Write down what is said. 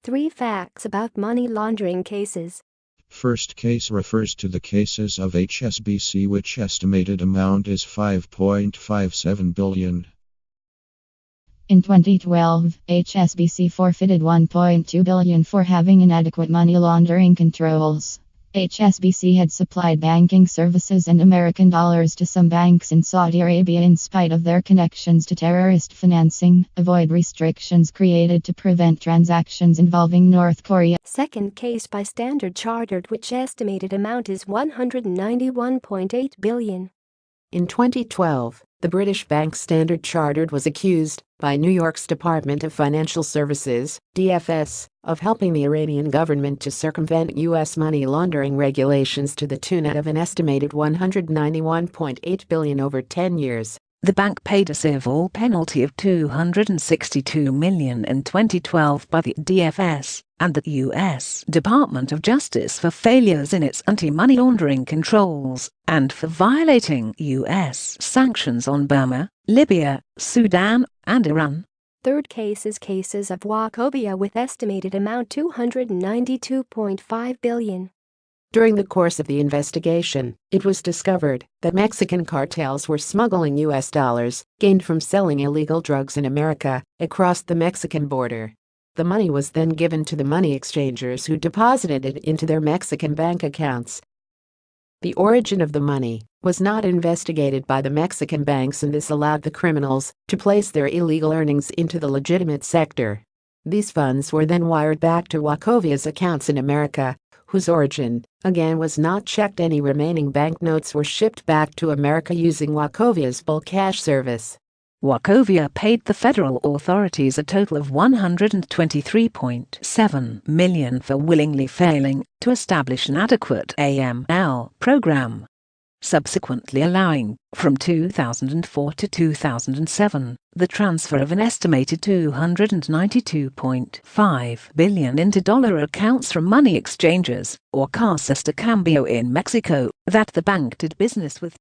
3 facts about money laundering cases. First case refers to the cases of HSBC, which estimated amount is 5.57 billion. In 2012, HSBC forfeited 1.2 billion for having inadequate money laundering controls. HSBC had supplied banking services and American dollars to some banks in Saudi Arabia in spite of their connections to terrorist financing, avoid restrictions created to prevent transactions involving North Korea. Second case by Standard Chartered, which estimated amount is 191.8 billion. In 2012, the British bank Standard Chartered was accused by New York's Department of Financial Services, DFS, of helping the Iranian government to circumvent U.S. money laundering regulations to the tune of an estimated $191.8 billion over 10 years. The bank paid a civil penalty of $262 million in 2012 by the DFS and the U.S. Department of Justice for failures in its anti-money laundering controls and for violating U.S. sanctions on Burma, Libya, Sudan, and Iran. Third case is cases of Wachovia with estimated amount 292.5 billion. During the course of the investigation, it was discovered that Mexican cartels were smuggling U.S. dollars gained from selling illegal drugs in America across the Mexican border. The money was then given to the money exchangers who deposited it into their Mexican bank accounts. The origin of the money was not investigated by the Mexican banks, and this allowed the criminals to place their illegal earnings into the legitimate sector. These funds were then wired back to Wachovia's accounts in America, whose origin, again, was not checked. Any remaining banknotes were shipped back to America using Wachovia's bulk cash service. Wachovia paid the federal authorities a total of $123.7 million for willingly failing to establish an adequate AML program, subsequently allowing, from 2004 to 2007, the transfer of an estimated $292.5 billion into dollar accounts from money exchangers, or Casas de Cambio in Mexico, that the bank did business with.